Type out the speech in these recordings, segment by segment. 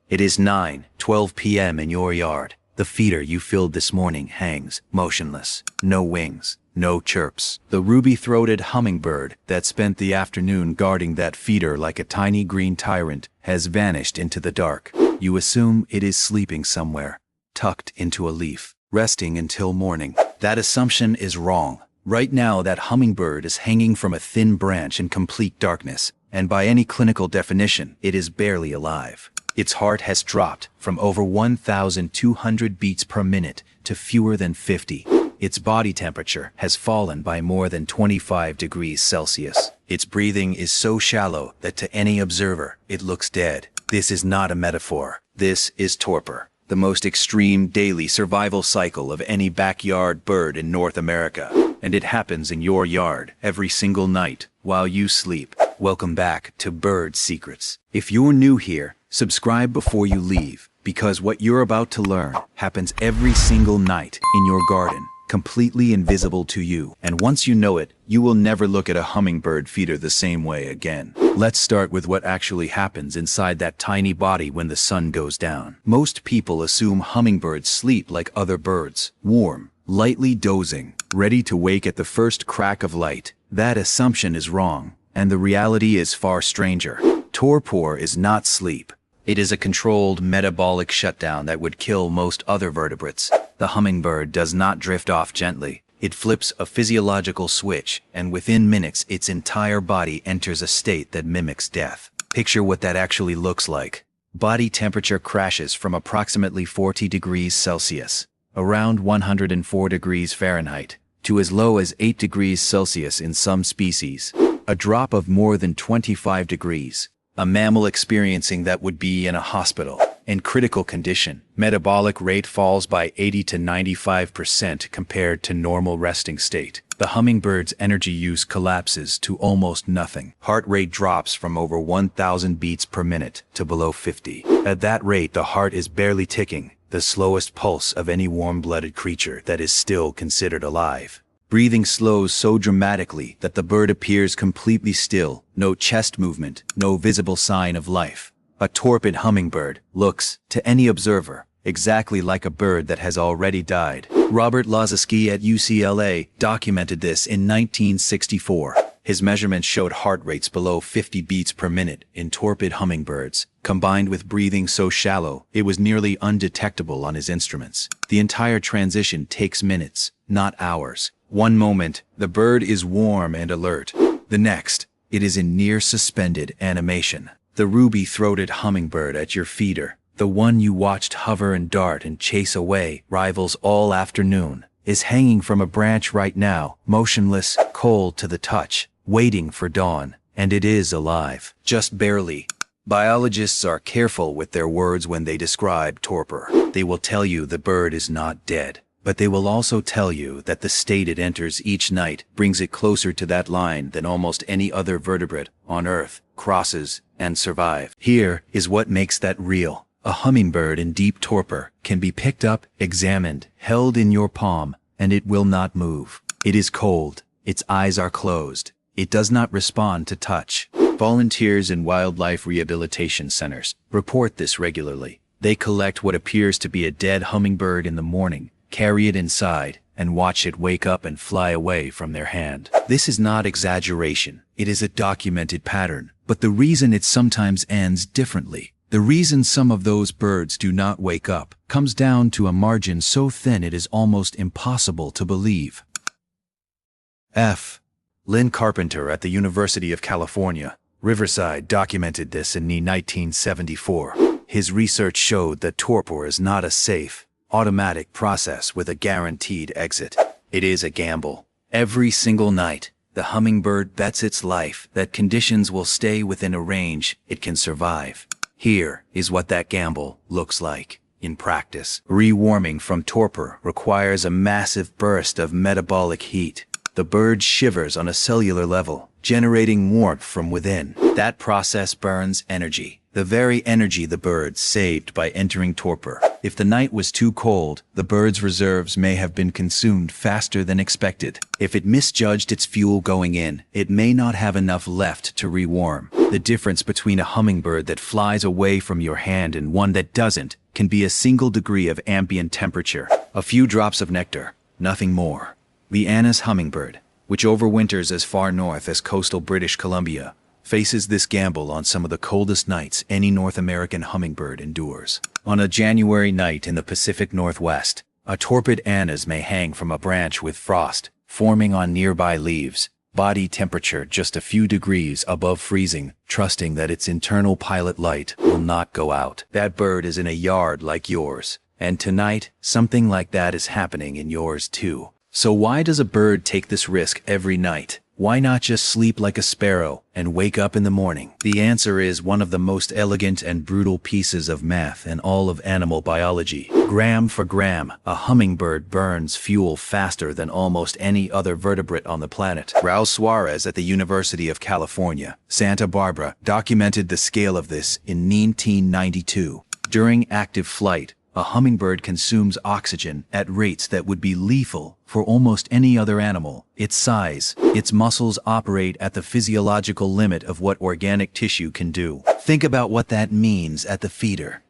It is 9:12 p.m. in your yard. The feeder you filled this morning hangs, motionless. No wings, no chirps. The ruby-throated hummingbird that spent the afternoon guarding that feeder like a tiny green tyrant has vanished into the dark. You assume it is sleeping somewhere, tucked into a leaf, resting until morning. That assumption is wrong. Right now, that hummingbird is hanging from a thin branch in complete darkness, and by any clinical definition, it is barely alive. Its heart has dropped from over 1,200 beats per minute to fewer than 50. Its body temperature has fallen by more than 25 degrees Celsius. Its breathing is so shallow that to any observer, it looks dead. This is not a metaphor. This is torpor, the most extreme daily survival cycle of any backyard bird in North America. And it happens in your yard every single night while you sleep. Welcome back to Bird Secrets. If you're new here, subscribe before you leave, because what you're about to learn happens every single night in your garden, completely invisible to you. And once you know it, you will never look at a hummingbird feeder the same way again. Let's start with what actually happens inside that tiny body when the sun goes down. Most people assume hummingbirds sleep like other birds, warm, lightly dozing, ready to wake at the first crack of light. That assumption is wrong, and the reality is far stranger. Torpor is not sleep. It is a controlled metabolic shutdown that would kill most other vertebrates. The hummingbird does not drift off gently. It flips a physiological switch, and within minutes its entire body enters a state that mimics death. Picture what that actually looks like. Body temperature crashes from approximately 40 degrees Celsius, around 104 degrees Fahrenheit, to as low as 8 degrees Celsius in some species. A drop of more than 25 degrees. A mammal experiencing that would be in a hospital. In critical condition, metabolic rate falls by 80 to 95% compared to normal resting state. The hummingbird's energy use collapses to almost nothing. Heart rate drops from over 1,000 beats per minute to below 50. At that rate, the heart is barely ticking, the slowest pulse of any warm-blooded creature that is still considered alive. Breathing slows so dramatically that the bird appears completely still, no chest movement, no visible sign of life. A torpid hummingbird looks, to any observer, exactly like a bird that has already died. Robert Lozeski at UCLA documented this in 1964. His measurements showed heart rates below 50 beats per minute in torpid hummingbirds, combined with breathing so shallow it was nearly undetectable on his instruments. The entire transition takes minutes, not hours. One moment, the bird is warm and alert. The next, it is in near suspended animation. The ruby-throated hummingbird at your feeder, the one you watched hover and dart and chase away rivals all afternoon, is hanging from a branch right now, motionless, cold to the touch, waiting for dawn. And it is alive. Just barely. Biologists are careful with their words when they describe torpor. They will tell you the bird is not dead, but they will also tell you that the state it enters each night brings it closer to that line than almost any other vertebrate on Earth crosses and survive. Here is what makes that real. A hummingbird in deep torpor can be picked up, examined, held in your palm, and it will not move. It is cold. Its eyes are closed. It does not respond to touch. Volunteers in wildlife rehabilitation centers report this regularly. They collect what appears to be a dead hummingbird in the morning, carry it inside, and watch it wake up and fly away from their hand. This is not exaggeration. It is a documented pattern. But the reason it sometimes ends differently, the reason some of those birds do not wake up, comes down to a margin so thin it is almost impossible to believe. Lynn Carpenter at the University of California, Riverside documented this in 1974. His research showed that torpor is not a safe, automatic process with a guaranteed exit. It is a gamble. Every single night, the hummingbird bets its life that conditions will stay within a range it can survive. Here is what that gamble looks like in practice. Rewarming from torpor requires a massive burst of metabolic heat. The bird shivers on a cellular level, generating warmth from within. That process burns energy the very energy the birds saved by entering torpor. If the night was too cold, the bird's reserves may have been consumed faster than expected. If it misjudged its fuel going in, it may not have enough left to rewarm. The difference between a hummingbird that flies away from your hand and one that doesn't can be a single degree of ambient temperature. A few drops of nectar, nothing more. The Anna's hummingbird, which overwinters as far north as coastal British Columbia, faces this gamble on some of the coldest nights any North American hummingbird endures. On a January night in the Pacific Northwest, a torpid Anna's may hang from a branch with frost forming on nearby leaves, body temperature just a few degrees above freezing, trusting that its internal pilot light will not go out. That bird is in a yard like yours, and tonight, something like that is happening in yours too. So why does a bird take this risk every night? Why not just sleep like a sparrow and wake up in the morning? The answer is one of the most elegant and brutal pieces of math in all of animal biology. Gram for gram, a hummingbird burns fuel faster than almost any other vertebrate on the planet. Raul Suarez at the University of California, Santa Barbara, documented the scale of this in 1992. During active flight, a hummingbird consumes oxygen at rates that would be lethal for almost any other animal. Its size, its muscles operate at the physiological limit of what organic tissue can do. Think about what that means at the feeder.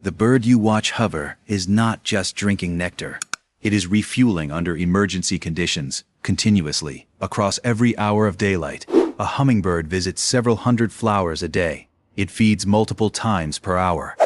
The bird you watch hover is not just drinking nectar. It is refueling under emergency conditions, continuously, across every hour of daylight. A hummingbird visits several hundred flowers a day. It feeds multiple times per hour.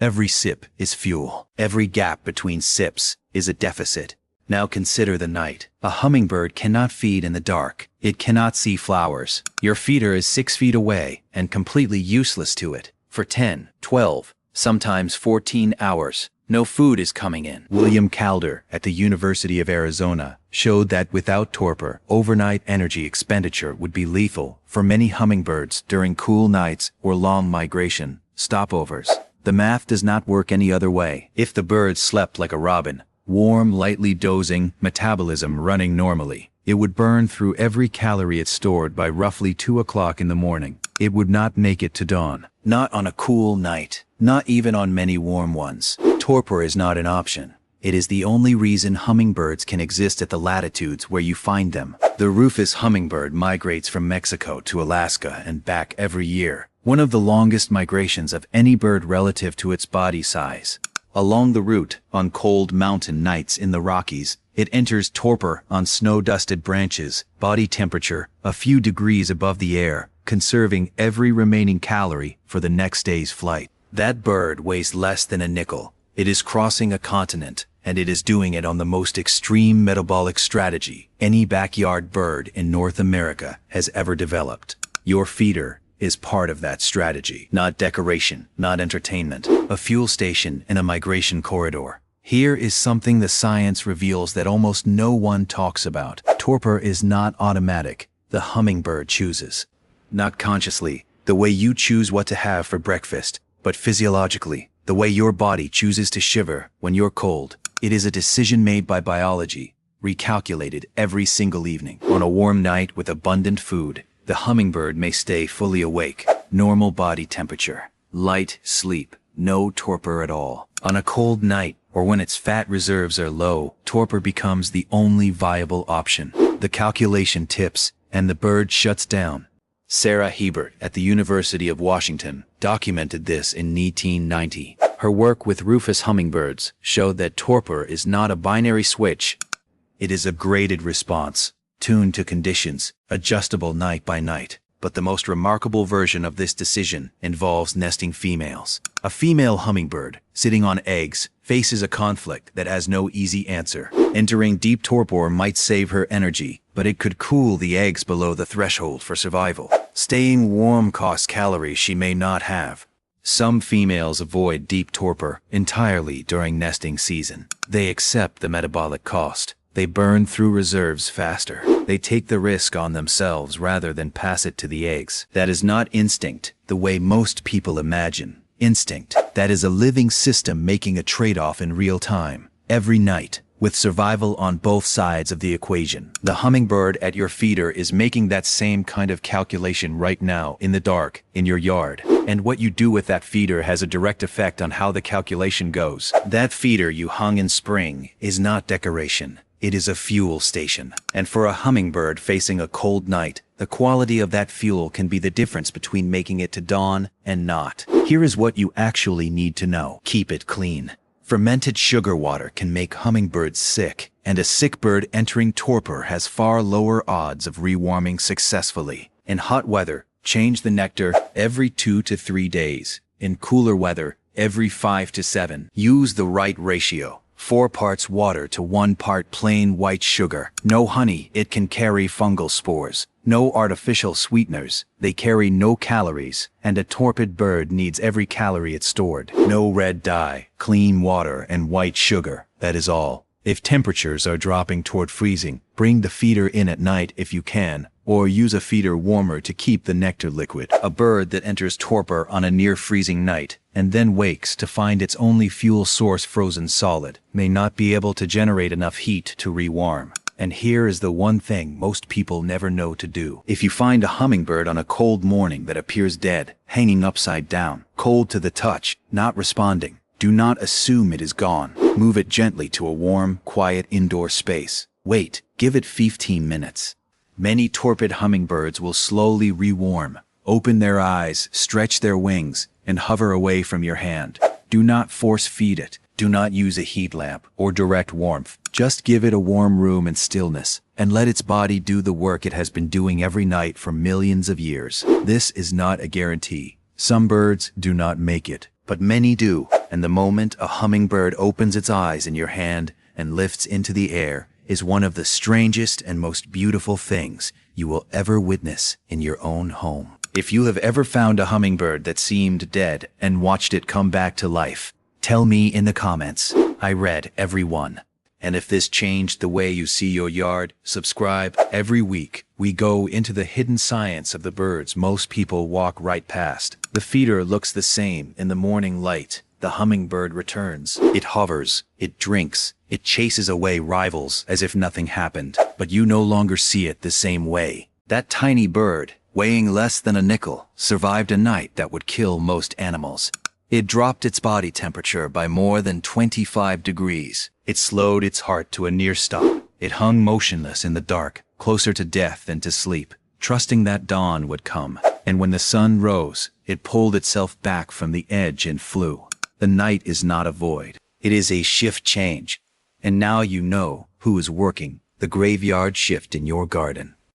Every sip is fuel. Every gap between sips is a deficit. Now consider the night. A hummingbird cannot feed in the dark. It cannot see flowers. Your feeder is 6 feet away and completely useless to it. For 10, 12, sometimes 14 hours, no food is coming in. William Calder at the University of Arizona showed that without torpor, overnight energy expenditure would be lethal for many hummingbirds during cool nights or long migration stopovers. The math does not work any other way. If the bird slept like a robin, warm, lightly dozing, metabolism running normally, it would burn through every calorie it stored by roughly 2 o'clock in the morning. It would not make it to dawn. Not on a cool night. Not even on many warm ones. Torpor is not an option. It is the only reason hummingbirds can exist at the latitudes where you find them. The rufous hummingbird migrates from Mexico to Alaska and back every year. One of the longest migrations of any bird relative to its body size. Along the route, on cold mountain nights in the Rockies, it enters torpor on snow-dusted branches, body temperature a few degrees above the air, conserving every remaining calorie for the next day's flight. That bird weighs less than a nickel. It is crossing a continent, and it is doing it on the most extreme metabolic strategy any backyard bird in North America has ever developed. Your feeder is part of that strategy. Not decoration, not entertainment. A fuel station in a migration corridor. Here is something the science reveals that almost no one talks about. Torpor is not automatic. The hummingbird chooses. Not consciously, the way you choose what to have for breakfast, but physiologically, the way your body chooses to shiver when you're cold. It is a decision made by biology, recalculated every single evening. On a warm night with abundant food, the hummingbird may stay fully awake, normal body temperature, light sleep, no torpor at all. On a cold night, or when its fat reserves are low, torpor becomes the only viable option. The calculation tips, and the bird shuts down. Sarah Hebert at the University of Washington documented this in 1990. Her work with rufous hummingbirds showed that torpor is not a binary switch. It is a graded response, tuned to conditions, adjustable night by night. But the most remarkable version of this decision involves nesting females. A female hummingbird, sitting on eggs, faces a conflict that has no easy answer. Entering deep torpor might save her energy, but it could cool the eggs below the threshold for survival. Staying warm costs calories she may not have. Some females avoid deep torpor entirely during nesting season. They accept the metabolic cost. They burn through reserves faster. They take the risk on themselves rather than pass it to the eggs. That is not instinct, the way most people imagine. Instinct. That is a living system making a trade-off in real time. Every night, with survival on both sides of the equation. The hummingbird at your feeder is making that same kind of calculation right now in the dark, in your yard. And what you do with that feeder has a direct effect on how the calculation goes. That feeder you hung in spring is not decoration. It is a fuel station. And for a hummingbird facing a cold night, the quality of that fuel can be the difference between making it to dawn and not. Here is what you actually need to know. Keep it clean. Fermented sugar water can make hummingbirds sick, and a sick bird entering torpor has far lower odds of rewarming successfully. In hot weather, change the nectar every 2 to 3 days. In cooler weather, every 5 to 7. Use the right ratio. 4 parts water to 1 part plain white sugar. No honey, it can carry fungal spores. No artificial sweeteners, they carry no calories, and a torpid bird needs every calorie it stored. No red dye, clean water, and white sugar, that is all. If temperatures are dropping toward freezing, bring the feeder in at night if you can, or use a feeder warmer to keep the nectar liquid. A bird that enters torpor on a near-freezing night and then wakes to find its only fuel source frozen solid may not be able to generate enough heat to rewarm. And here is the one thing most people never know to do. If you find a hummingbird on a cold morning that appears dead, hanging upside down, cold to the touch, not responding, do not assume it is gone. Move it gently to a warm, quiet indoor space. Wait, give it 15 minutes. Many torpid hummingbirds will slowly rewarm, open their eyes, stretch their wings, and hover away from your hand. Do not force feed it. Do not use a heat lamp or direct warmth. Just give it a warm room and stillness, and let its body do the work it has been doing every night for millions of years. This is not a guarantee. Some birds do not make it, but many do. And the moment a hummingbird opens its eyes in your hand and lifts into the air is one of the strangest and most beautiful things you will ever witness in your own home. If you have ever found a hummingbird that seemed dead and watched it come back to life, tell me in the comments. I read every one. And if this changed the way you see your yard, subscribe. Every week, we go into the hidden science of the birds most people walk right past. The feeder looks the same in the morning light. The hummingbird returns. It hovers, it drinks, it chases away rivals as if nothing happened. But you no longer see it the same way. That tiny bird, weighing less than a nickel, survived a night that would kill most animals. It dropped its body temperature by more than 25 degrees. It slowed its heart to a near stop. It hung motionless in the dark, closer to death than to sleep, trusting that dawn would come. And when the sun rose, it pulled itself back from the edge and flew. The night is not a void. It is a shift change. And now you know who is working the graveyard shift in your garden.